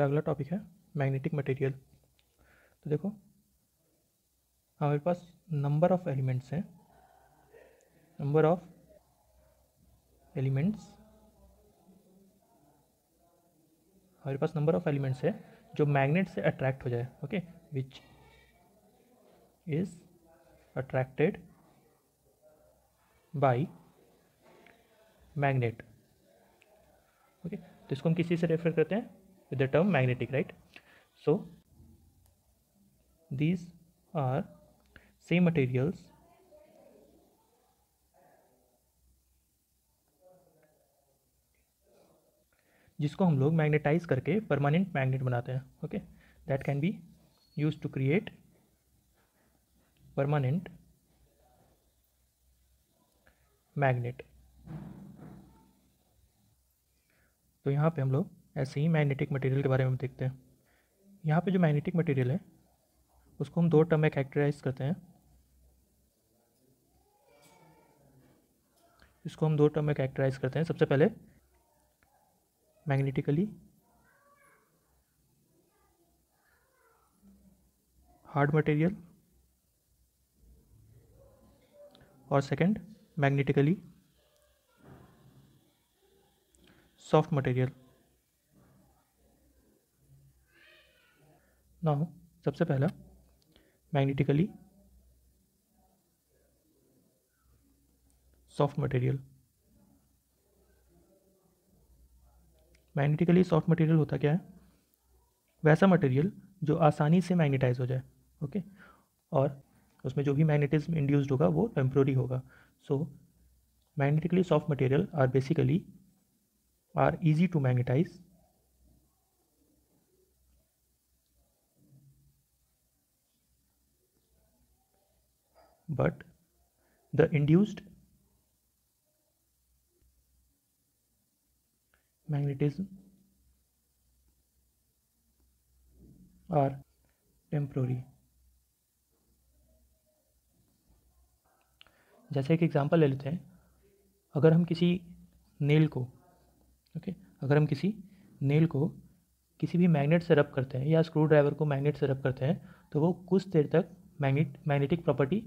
हमारा अगला टॉपिक है मैग्नेटिक मटेरियल। तो देखो हमारे पास नंबर ऑफ एलिमेंट्स हैं, नंबर ऑफ एलिमेंट्स हमारे पास नंबर ऑफ एलिमेंट्स है जो मैग्नेट से अट्रैक्ट हो जाए, okay, which is attracted by magnet. Okay, तो इसको हम किसी से रेफर करते हैं with the term magnetic, right. So these are same materials जिसको हम लोग मैग्नेटाइज करके परमानेंट मैग्नेट बनाते हैं, okay, that can be use to create permanent magnet. तो यहाँ पे हम लोग ऐसे ही मैग्नेटिक मटेरियल के बारे में देखते हैं। यहाँ पे जो मैग्नेटिक मटेरियल है उसको हम दो टर्म में कैरेक्टराइज करते हैं। इसको हम दो टर्म में कैरेक्टराइज करते हैं। सबसे पहले मैग्नेटिकली हार्ड मटेरियल और second magnetically soft material. Now सबसे पहला magnetically soft material. Magnetically soft material होता क्या है? वैसा मटेरियल जो आसानी से मैग्नेटाइज हो जाए, ओके, और उसमें जो भी मैग्नेटिज्म इंड्यूस्ड होगा वो टेम्प्रोरी होगा। So magnetically soft material are basically are easy to magnetize but the induced magnetism are temporary। जैसे एक एग्जांपल ले लेते हैं, अगर हम किसी नेल को, ओके, अगर हम किसी नेल को किसी भी मैग्नेट से रब करते हैं या स्क्रू ड्राइवर को मैग्नेट से रब करते हैं तो वो कुछ देर तक मैग्नेटिक प्रॉपर्टी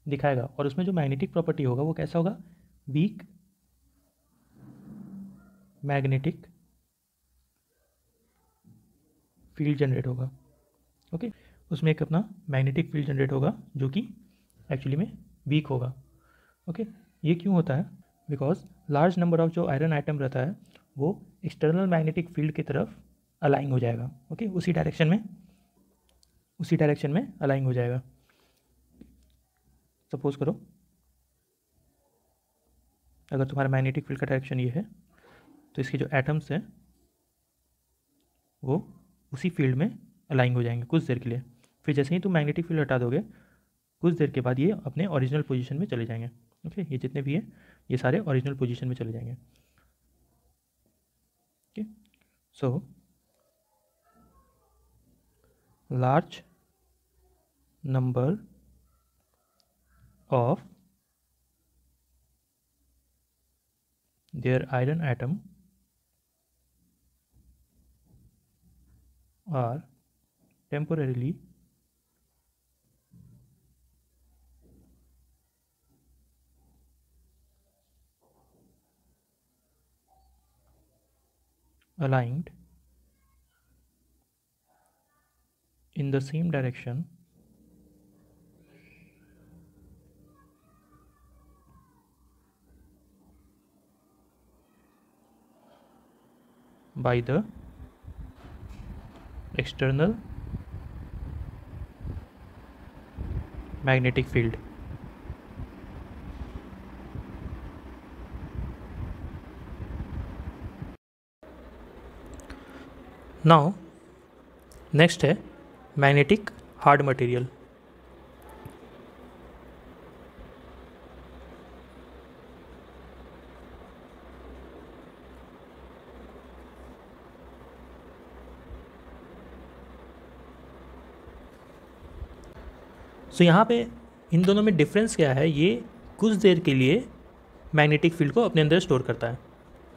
दिखाएगा, और उसमें जो मैग्नेटिक प्रॉपर्टी होगा वो कैसा होगा? वीक मैग्नेटिक फील्ड जनरेट होगा, ओके। उसमें एक अपना मैग्नेटिक फील्ड जनरेट होगा जो कि एक्चुअली में वीक होगा, ओके। ये क्यों होता है? बिकॉज लार्ज नंबर ऑफ जो आयरन आइटम रहता है वो एक्सटर्नल मैग्नेटिक फील्ड की तरफ अलाइन हो जाएगा, ओके, उसी डायरेक्शन में अलाइन हो जाएगा। सपोज करो अगर तुम्हारा मैग्नेटिक फील्ड का डायरेक्शन ये है तो इसके जो एटम्स हैं वो उसी फील्ड में अलाइन हो जाएंगे कुछ देर के लिए। फिर जैसे ही तुम मैग्नेटिक फील्ड हटा दोगे कुछ देर के बाद ये अपने ओरिजिनल पोजीशन में चले जाएंगे, ओके। ये जितने भी हैं ये सारे ओरिजिनल पोजीशन में चले जाएंगे, okay. So large number of their iron atom are temporarily aligned in the same direction by the external magnetic field। Now next है मैग्नेटिक हार्ड मटेरियल। सो यहाँ पे इन दोनों में डिफरेंस क्या है? ये कुछ देर के लिए मैग्नेटिक फील्ड को अपने अंदर स्टोर करता है,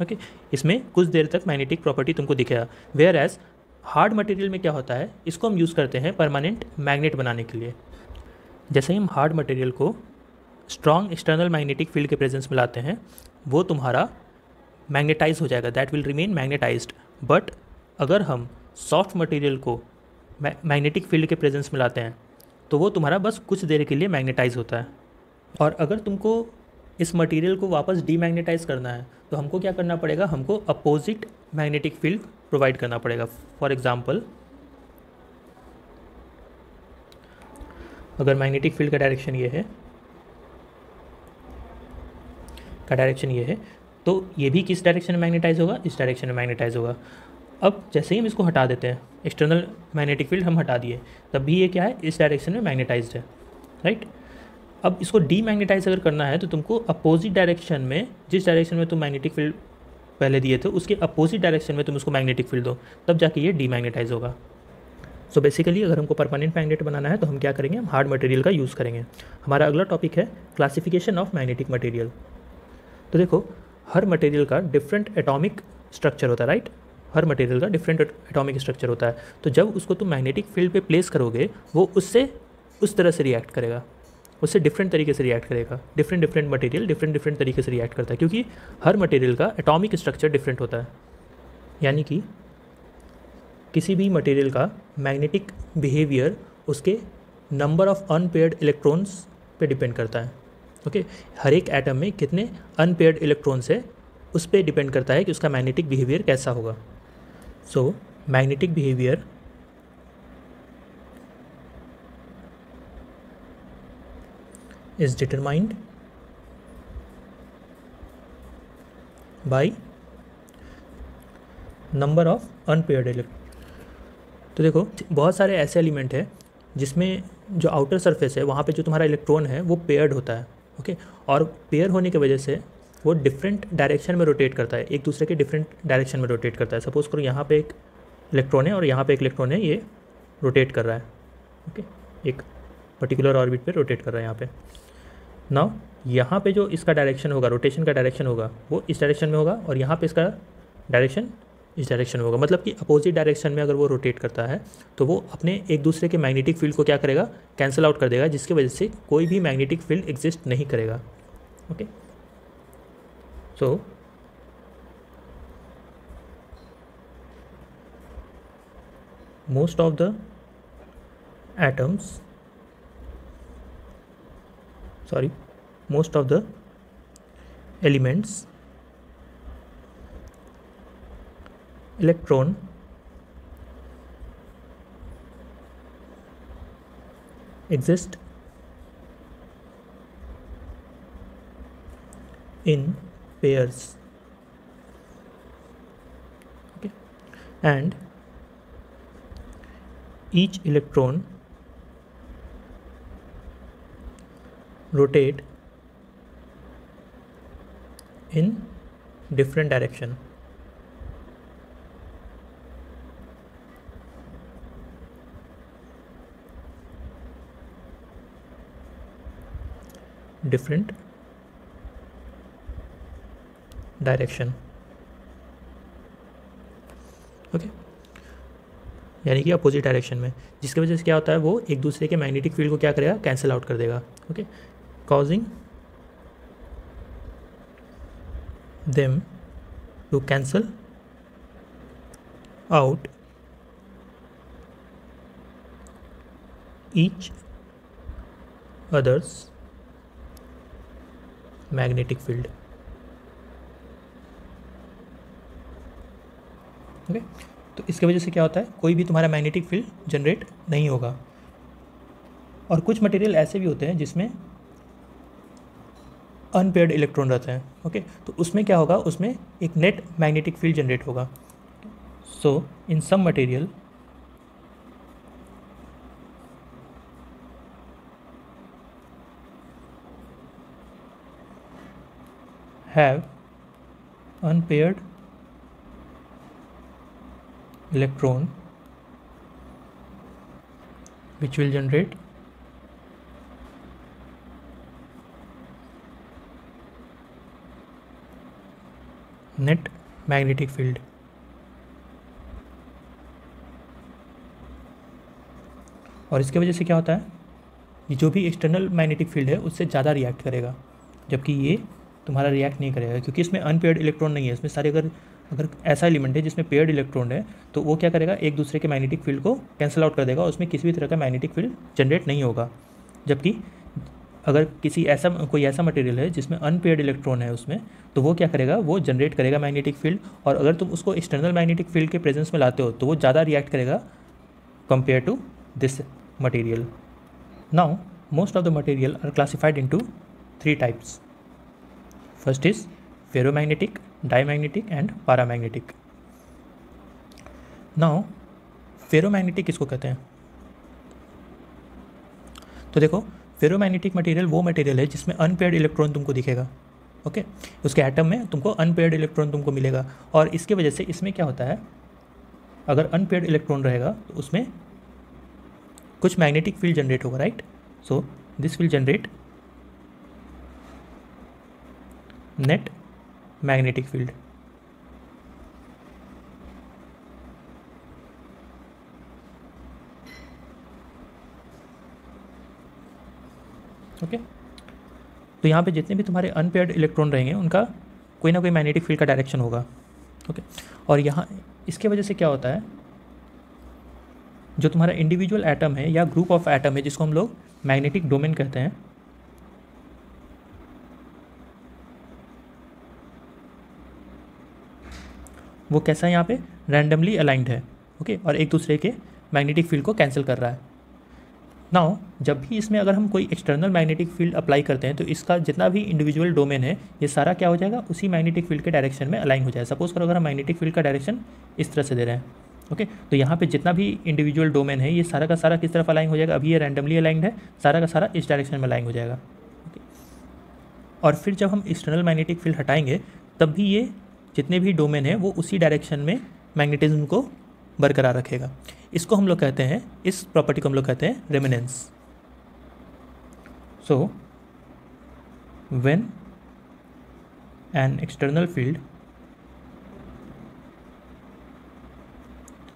ओके। इसमें कुछ देर तक मैग्नेटिक प्रॉपर्टी तुमको दिखेगा, वेयर एज हार्ड मटेरियल में क्या होता है, इसको हम यूज़ करते हैं परमानेंट मैग्नेट बनाने के लिए। जैसे ही हम हार्ड मटेरियल को स्ट्रॉन्ग एक्सटर्नल मैग्नेटिक फील्ड के प्रेजेंस में लाते हैं, वो तुम्हारा मैग्नेटाइज हो जाएगा, that will remain magnetised. But अगर हम सॉफ्ट मटेरियल को मैग्नेटिक फील्ड के प्रेजेंस में लाते हैं तो वो तुम्हारा बस कुछ देर के लिए मैग्नेटाइज होता है। और अगर तुमको इस मटेरियल को वापस डीमैग्नेटाइज करना है तो हमको क्या करना पड़ेगा, हमको अपोजिट मैग्नेटिक फील्ड प्रोवाइड करना पड़ेगा। फॉर एग्जांपल, अगर मैग्नेटिक फील्ड का डायरेक्शन ये है, तो ये भी किस डायरेक्शन में मैग्नेटाइज होगा, इस डायरेक्शन में मैग्नेटाइज होगा। अब जैसे ही हम इसको हटा देते हैं, एक्सटर्नल मैग्नेटिक फील्ड हम हटा दिए, तब भी ये क्या है, इस डायरेक्शन में मैग्नेटाइज्ड है, राइट। अब इसको डीमैग्नेटाइज अगर करना है तो तुमको अपोजिट डायरेक्शन में, जिस डायरेक्शन में तुम मैग्नेटिक फील्ड पहले दिए थे उसके अपोजिट डायरेक्शन में तुम उसको मैग्नेटिक फील्ड दो, तब जाके ये डीमैग्नेटाइज होगा। सो बेसिकली अगर हमको परमानेंट मैग्नेट बनाना है तो हम क्या करेंगे, हम हार्ड मटेरियल का यूज़ करेंगे। हमारा अगला टॉपिक है क्लासिफिकेशन ऑफ मैग्नेटिक मटेरियल। तो देखो, हर मटेरियल का डिफरेंट एटॉमिक स्ट्रक्चर होता है, राइट। हर मटेरियल का डिफरेंट एटॉमिक स्ट्रक्चर होता है। तो जब उसको तुम मैग्नेटिक फील्ड पे प्लेस करोगे, वो उससे उस तरह से रिएक्ट करेगा, उससे डिफरेंट तरीके से रिएक्ट करेगा। डिफरेंट मटेरियल डिफरेंट तरीके से रिएक्ट करता है, क्योंकि हर मटेरियल का एटॉमिक स्ट्रक्चर डिफरेंट होता है। यानी कि किसी भी मटेरियल का मैग्नेटिक बिहेवियर उसके नंबर ऑफ अनपेयर्ड इलेक्ट्रॉन्स पे डिपेंड करता है। ओके, हर एक एटम में कितने अनपेयर्ड इलेक्ट्रॉन्स है उस पर डिपेंड करता है कि उसका मैग्नेटिक बिहेवियर कैसा होगा। So magnetic behaviour is determined by number of unpaired electrons। तो देखो, बहुत सारे ऐसे एलिमेंट हैं जिसमें जो आउटर सरफेस है वहाँ पे जो तुम्हारा इलेक्ट्रॉन है वो पेयर्ड होता है, ओके। और पेयर होने की वजह से वो डिफरेंट डायरेक्शन में रोटेट करता है, एक दूसरे के डिफरेंट डायरेक्शन में रोटेट करता है। सपोज करो यहाँ पे एक इलेक्ट्रॉन है और यहाँ पे एक इलेक्ट्रॉन है, ये रोटेट कर रहा है, ओके, एक पर्टिकुलर ऑर्बिट पे रोटेट कर रहा है यहाँ पे। नाउ यहाँ पे जो इसका डायरेक्शन होगा, रोटेशन का डायरेक्शन होगा, वो इस डायरेक्शन में होगा और यहाँ पे इसका डायरेक्शन इस डायरेक्शन में होगा। मतलब कि अपोजिट डायरेक्शन में अगर वो रोटेट करता है तो वो अपने एक दूसरे के मैग्नेटिक फील्ड को क्या करेगा, कैंसिल आउट कर देगा, जिसकी वजह से कोई भी मैग्नेटिक फील्ड एग्जिस्ट नहीं करेगा, okay. So most of the atoms, most of the elements, electron exist in pairs, okay, and each electron rotate in different direction, okay, यानी कि अपोजिट डायरेक्शन में, जिसकी वजह से क्या होता है, वो एक दूसरे के मैग्नेटिक फील्ड को क्या करेगा, कैंसिल आउट कर देगा, okay, causing them to cancel out each other's magnetic field, okay. तो इसकी वजह से क्या होता है, कोई भी तुम्हारा मैग्नेटिक फील्ड जनरेट नहीं होगा। और कुछ मटेरियल ऐसे भी होते हैं जिसमें अनपेयर्ड इलेक्ट्रॉन रहते हैं, ओके। तो उसमें क्या होगा, उसमें एक नेट मैग्नेटिक फील्ड जनरेट होगा। So in some material have unpaired electron which will generate net magnetic field, और इसके वजह से क्या होता है, ये जो भी एक्सटर्नल मैग्नेटिक फील्ड है उससे ज़्यादा रिएक्ट करेगा, जबकि ये तुम्हारा रिएक्ट नहीं करेगा, क्योंकि इसमें अनपेयर्ड इलेक्ट्रॉन नहीं है। इसमें सारे अगर अगर ऐसा एलिमेंट है जिसमें पेयर्ड इलेक्ट्रॉन है, तो वो क्या करेगा, एक दूसरे के मैग्नेटिक फील्ड को कैंसिल आउट कर देगा, और उसमें किसी भी तरह का मैग्नेटिक फील्ड जनरेट नहीं होगा। जबकि अगर कोई ऐसा मटेरियल है जिसमें अनपेयर्ड इलेक्ट्रॉन है उसमें, तो वो क्या करेगा, वो जनरेट करेगा मैग्नेटिक फील्ड, और अगर तुम उसको एक्सटर्नल मैग्नेटिक फील्ड के प्रेजेंस में लाते हो तो वो ज़्यादा रिएक्ट करेगा compare to this material. Now most of the material are classified into 3 types. First is ferromagnetic, diamagnetic and paramagnetic. Now ferromagnetic किसको कहते हैं? तो देखो, फेरोमैग्नेटिक मटेरियल वो मटेरियल है जिसमें अनपेयर्ड इलेक्ट्रॉन तुमको दिखेगा। ओके, उसके एटम में तुमको अनपेयर्ड इलेक्ट्रॉन तुमको मिलेगा, और इसके वजह से इसमें क्या होता है, अगर अनपेयर्ड इलेक्ट्रॉन रहेगा तो उसमें कुछ मैग्नेटिक फील्ड जनरेट होगा, right? So this will generate net magnetic field. Okay, तो यहाँ पे जितने भी तुम्हारे अनपेयर्ड इलेक्ट्रॉन रहेंगे उनका कोई ना कोई मैग्नेटिक फील्ड का डायरेक्शन होगा। ओके, और यहाँ इसके वजह से क्या होता है, जो तुम्हारा इंडिविजुअल एटम है या ग्रुप ऑफ एटम है जिसको हम लोग मैग्नेटिक डोमेन कहते हैं, वो कैसा है, यहाँ पे रैंडमली अलाइंड है। ओके, और एक दूसरे के मैग्नेटिक फील्ड को कैंसिल कर रहा है। नाउ जब भी इसमें अगर हम कोई एक्सटर्नल मैग्नेटिक फील्ड अप्लाई करते हैं तो इसका जितना भी इंडिविजुअल डोमेन है ये सारा क्या हो जाएगा, उसी मैग्नेटिक फील्ड के डायरेक्शन में अलाइन हो जाएगा। सपोज करो अगर हम मैग्नेटिक फील्ड का डायरेक्शन इस तरह से दे रहे हैं, ओके, तो यहाँ पे जितना भी इंडिविजुअल डोमेन है ये सारा का सारा किस तरफ अलाइन हो जाएगा, अभी ये रैंडमली अलाइंड है, सारा का सारा इस डायरेक्शन में अलाइन हो जाएगा। ओके, और फिर जब हम एक्सटर्नल मैग्नेटिक फील्ड हटाएंगे तब भी ये जितने भी डोमेन है वो उसी डायरेक्शन में मैग्नेटिज्म को बरकरार रखेगा। इसको हम लोग कहते हैं, इस प्रॉपर्टी को हम लोग कहते हैं remnants. So when an external field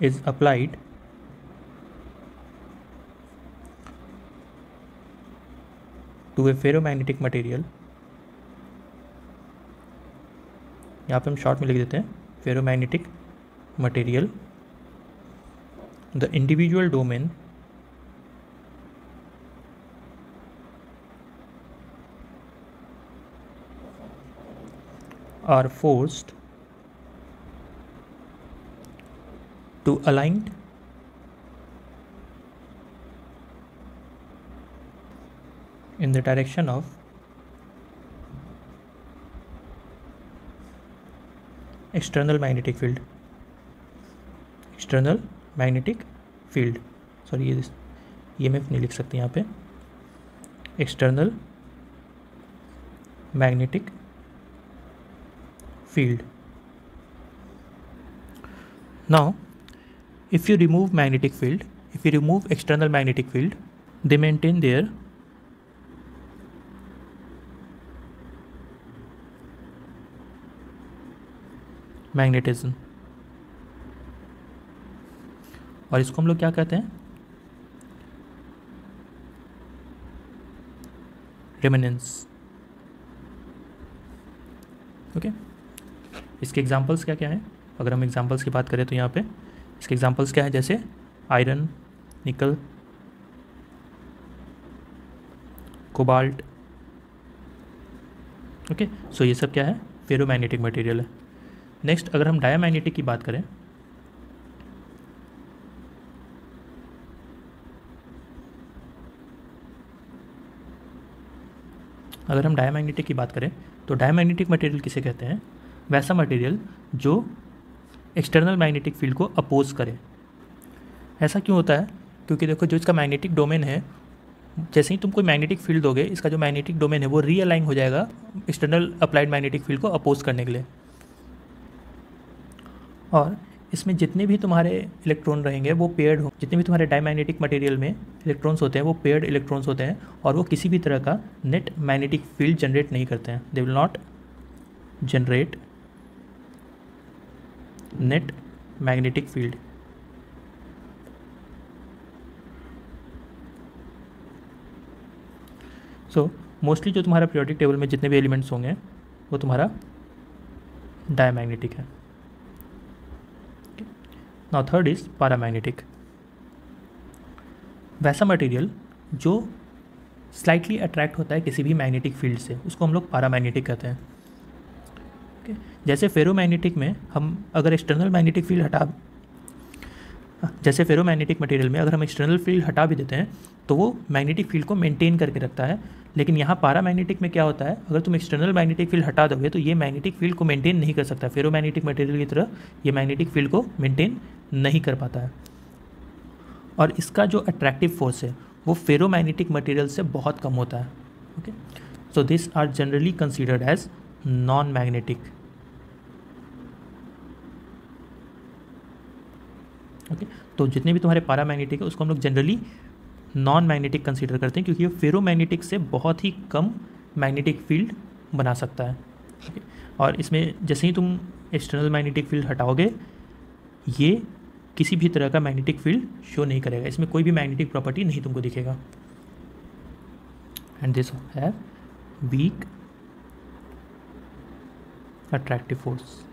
is applied to a ferromagnetic material, यहाँ पे हम शॉर्ट में लिख देते हैं ferromagnetic material, the individual domain are forced to aligned in the direction of external magnetic field. External magnetic field, sorry ये EMF नहीं लिख सकते यहाँ पे, external magnetic field. Now if you remove magnetic field, if you remove external magnetic field, they maintain their magnetism, और इसको हम लोग क्या कहते हैं, रेमिनेंस। ओके, इसके एग्जांपल्स क्या क्या हैं, अगर हम एग्जांपल्स की बात करें तो यहाँ पे इसके एग्जांपल्स क्या है, जैसे आयरन, निकल, कोबाल्ट। ओके, सो ये सब क्या है, फेरोमैग्नेटिक मटेरियल है। नेक्स्ट अगर हम डायामैग्नेटिक की बात करें, अगर हम डायामैग्नेटिक की बात करें तो डायामैग्नेटिक मटेरियल किसे कहते हैं, वैसा मटेरियल जो एक्सटर्नल मैग्नेटिक फील्ड को अपोज करे। ऐसा क्यों होता है, क्योंकि देखो जो इसका मैग्नेटिक डोमेन है, जैसे ही तुम कोई मैग्नेटिक फील्ड दोगे इसका जो मैग्नेटिक डोमेन है वो रीअलाइन हो जाएगा एक्सटर्नल अप्लाइड मैग्नेटिक फील्ड को अपोज करने के लिए, और इसमें जितने भी तुम्हारे इलेक्ट्रॉन रहेंगे वो पेयर्ड हो, जितने भी तुम्हारे डायमैग्नेटिक मटेरियल में इलेक्ट्रॉन्स होते हैं वो पेयर्ड इलेक्ट्रॉन्स होते हैं, और वो किसी भी तरह का नेट मैग्नेटिक फील्ड जनरेट नहीं करते हैं। They will not generate net magnetic field. So mostly जो तुम्हारा पीरियोडिक टेबल में जितने भी एलिमेंट्स होंगे वो तुम्हारा डायमैग्नेटिक है। Now third is paramagnetic. वैसा मटेरियल जो स्लाइटली अट्रैक्ट होता है किसी भी मैग्नेटिक फील्ड से, उसको हम लोग पैरामैग्नेटिक कहते हैं। जैसे फेरोमैग्नेटिक में हम अगर एक्सटर्नल मैग्नेटिक फील्ड जैसे फेरोमैग्नेटिक मटेरियल में अगर हम एक्सटर्नल फील्ड हटा भी देते हैं तो वो मैग्नेटिक फील्ड को मेंटेन करके रखता है। लेकिन यहाँ पैरामैग्नेटिक में क्या होता है, अगर तुम एक्सटर्नल मैग्नेटिक फील्ड हटा दोगे तो ये मैग्नेटिक फील्ड को मेंटेन नहीं कर सकता। फेरोमैग्नेटिक मटेरियल की तरह ये मैग्नेटिक फील्ड को मेंटेन नहीं कर पाता है, और इसका जो अट्रैक्टिव फोर्स है वो फेरोमैग्नेटिक मटेरियल से बहुत कम होता है। Okay, so this are generally considered as non magnetic. Okay, तो जितने भी तुम्हारे पैरामैग्नेटिक है उसको हम लोग जनरली नॉन मैग्नेटिक कंसीडर करते हैं, क्योंकि ये फेरोमैग्नेटिक से बहुत ही कम मैग्नेटिक फील्ड बना सकता है। ओके, और इसमें जैसे ही तुम एक्सटर्नल मैग्नेटिक फील्ड हटाओगे ये किसी भी तरह का मैग्नेटिक फील्ड शो नहीं करेगा, इसमें कोई भी मैग्नेटिक प्रॉपर्टी नहीं तुमको दिखेगा। And this have week attractive force.